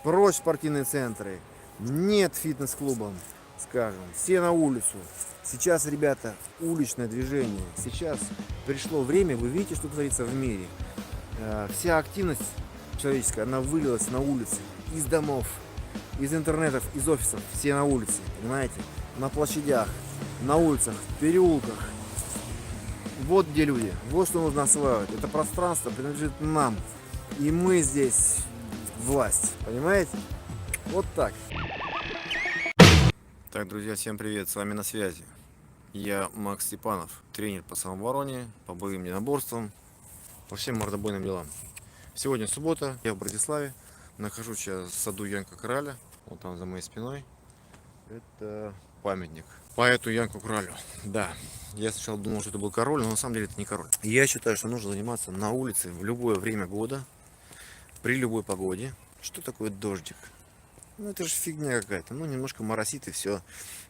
Прочь спортивные центры. Нет фитнес-клубам, скажем. Все на улицу. Сейчас, ребята, уличное движение. Сейчас пришло время, вы видите, что творится в мире. Вся активность человеческая, она вылилась на улицы. Из домов, из интернетов, из офисов. Все на улице, понимаете? На площадях, на улицах, в переулках. Вот где люди. Вот что нужно осваивать. Это пространство принадлежит нам. И мы здесь власть. Понимаете? Вот так. Так, друзья, всем привет. С вами на связи. Я Макс Степанов, тренер по самообороне, по боевым единоборствам, по всем мордобойным делам. Сегодня суббота, я в Братиславе. Нахожусь сейчас в саду Янка Краля. Вот там за моей спиной. Это памятник поэту Янку Кралю. Да, я сначала думал, что это был король, но на самом деле это не король. Я считаю, что нужно заниматься на улице в любое время года, при любой погоде. Что такое дождик? Ну это же фигня какая-то. Ну немножко моросит и все.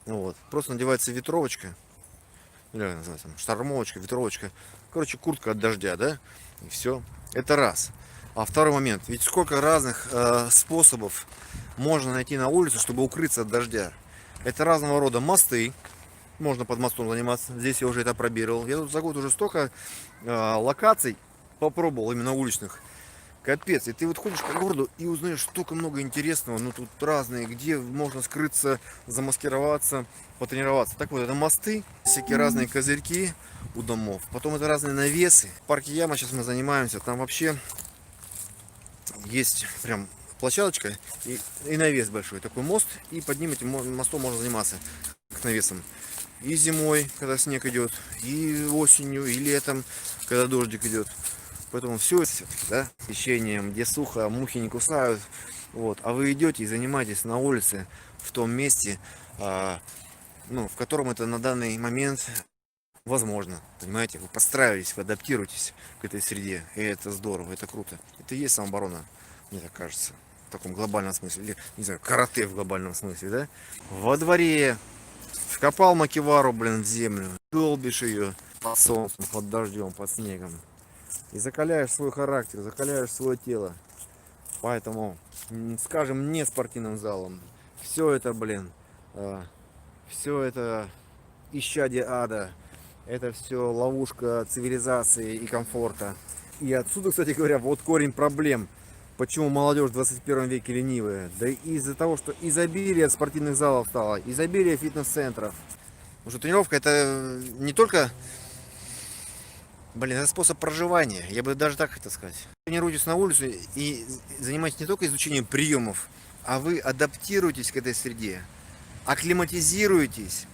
Вот. Просто надевается ветровочка. Или как называется, штормовочка, ветровочка. Короче, куртка от дождя, да? И все. Это раз. А второй момент. Ведь сколько разных способов можно найти на улице, чтобы укрыться от дождя. Это разного рода мосты. Можно под мостом заниматься. Здесь я уже это пробировал. Я тут за год уже столько локаций попробовал, именно уличных. Капец, и ты вот ходишь по городу и узнаешь столько много интересного. Ну тут разные, где можно скрыться, замаскироваться, потренироваться. Так вот, это мосты, всякие разные козырьки у домов. Потом это разные навесы. В парке Яма сейчас мы занимаемся. Там вообще есть прям площадочка и навес большой. Такой мост, и под ним этим мостом можно заниматься, как навесом. И зимой, когда снег идет, и осенью, и летом, когда дождик идет. Поэтому все это, да, освещением, где сухо, мухи не кусают. Вот. А вы идете и занимаетесь на улице в том месте, в котором это на данный момент возможно. Понимаете, вы подстраиваетесь, вы адаптируетесь к этой среде. И это здорово, это круто. Это и есть самооборона, мне так кажется. В таком глобальном смысле. Или, не знаю, карате в глобальном смысле, да? Во дворе вкопал макевару, в землю. Долбишь ее под солнцем, под дождем, под снегом. И закаляешь свой характер, закаляешь свое тело. Поэтому, скажем, не спортивным залом. Все это, все это исчадие ада. Это все ловушка цивилизации и комфорта. И отсюда, кстати говоря, вот корень проблем. Почему молодежь в 21 веке ленивая? Да из-за того, что изобилие спортивных залов стало, изобилие фитнес-центров. Потому что тренировка это не только... это способ проживания, я бы даже так хотел сказать. Тренируйтесь на улице и занимайтесь не только изучением приемов, а вы адаптируетесь к этой среде, акклиматизируетесь,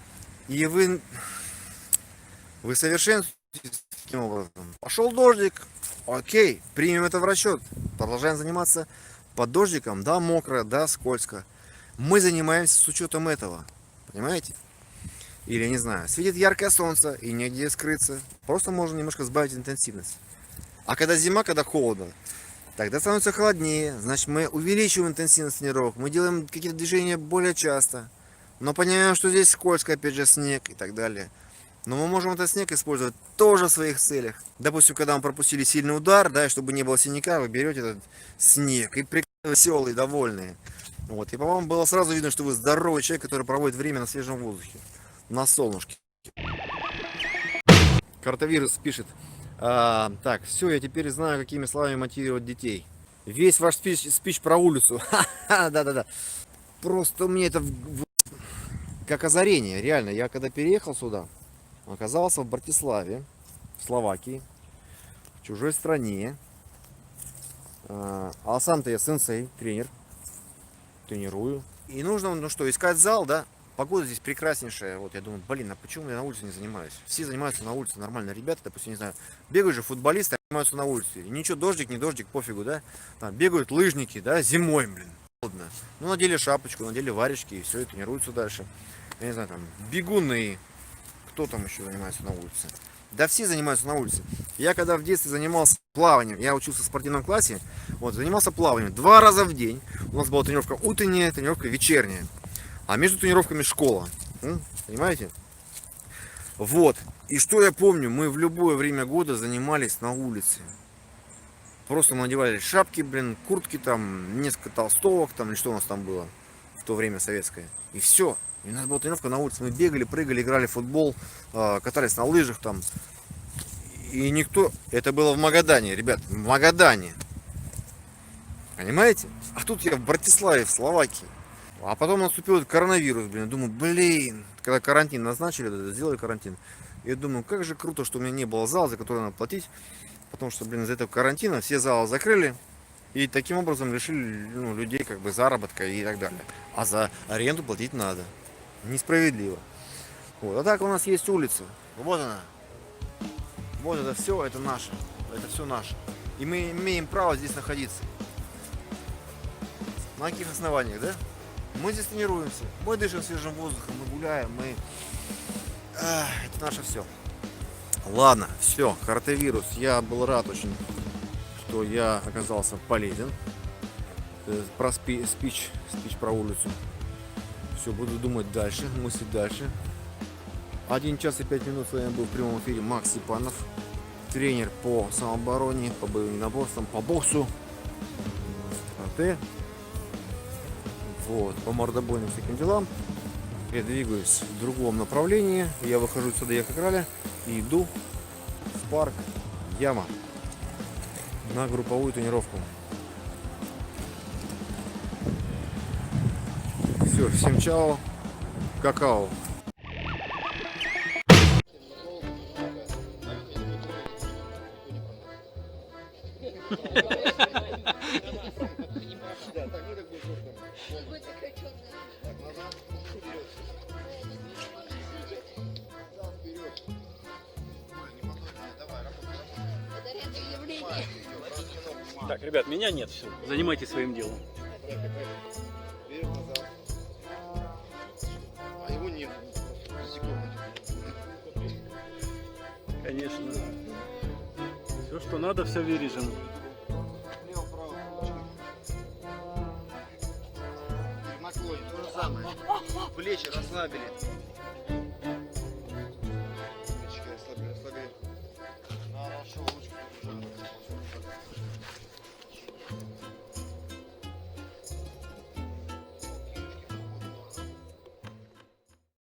и вы совершенствуетесь таким образом. Пошел дождик, окей, примем это в расчет, продолжаем заниматься под дождиком, да, мокро, да, скользко. Мы занимаемся с учетом этого, понимаете? Или, не знаю, светит яркое солнце и негде скрыться. Просто можно немножко сбавить интенсивность. А когда зима, когда холодно, тогда становится холоднее. Значит, мы увеличиваем интенсивность тренировок. Мы делаем какие-то движения более часто. Но понимаем, что здесь скользко, опять же, снег и так далее. Но мы можем этот снег использовать тоже в своих целях. Допустим, когда мы пропустили сильный удар, да, и чтобы не было синяка, вы берете этот снег и прекрасно веселые, довольные. Вот. И, по-моему, было сразу видно, что вы здоровый человек, который проводит время на свежем воздухе. На солнышке. Картавирус пишет. Так, все, я теперь знаю, какими словами мотивировать детей. Весь ваш спич про улицу. Да-да-да. Просто мне это как озарение, реально. Я когда переехал сюда, оказался в Братиславе, в Словакии, в чужой стране. А сам-то я сенсей, тренер. Тренирую. И нужно, искать зал, да. Погода здесь прекраснейшая. Вот я думаю, а почему я на улице не занимаюсь? Все занимаются на улице, нормальные ребята, допустим, не знаю, бегают же футболисты, занимаются на улице. И ничего, дождик, не дождик, пофигу, да? Там бегают лыжники, да, зимой, холодно. Ну, надели шапочку, надели варежки, и все, и тренируются дальше. Я не знаю, там, бегуны, кто там еще занимается на улице? Да все занимаются на улице. Я когда в детстве занимался плаванием, я учился в спортивном классе, вот, занимался плаванием 2 раза в день. У нас была тренировка утренняя, тренировка вечерняя. А между тренировками школа. Понимаете? Вот. И что я помню, мы в любое время года занимались на улице. Просто надевали шапки, блин, куртки там, несколько толстовок там, или что у нас там было в то время советское. И все. И у нас была тренировка на улице. Мы бегали, прыгали, играли в футбол, катались на лыжах там. И никто... Это было в Магадане, ребят, в Магадане. Понимаете? А тут я в Братиславе, в Словакии. А потом наступил этот коронавирус, блин. Думаю, блин, когда карантин назначили, сделали карантин. Я думаю, как же круто, что у меня не было зала, за который надо платить. Потому что, блин, из-за этого карантина все залы закрыли. И таким образом лишили людей как бы заработка и так далее. А за аренду платить надо. Несправедливо. Вот. А так у нас есть улица. Вот она. Вот это все, это наше. Это все наше. И мы имеем право здесь находиться. На каких основаниях, да? Мы здесь тренируемся, мы дышим свежим воздухом, мы гуляем, это наше все. Ладно, все, каратэ-вирус. Я был рад очень, что я оказался полезен. Про спич про улицу. Все, буду думать дальше, мыслить дальше. 1 час и 5 минут с вами был в прямом эфире Макс Степанов, тренер по самообороне, по боевым единоборствам, по боксу, каратэ. Вот, по мордобойным всяким делам. Я двигаюсь в другом направлении. Я выхожу сюда, я как раля, и иду в парк Яма на групповую тренировку. Все, всем чао, какао. Так, ребят, меня нет, все. Занимайтесь своим делом. А его нет. Конечно. Все, что надо, все вырежем. Наклонь, то же самое. Плечи расслабили. Плечики расслабили. Хорошо.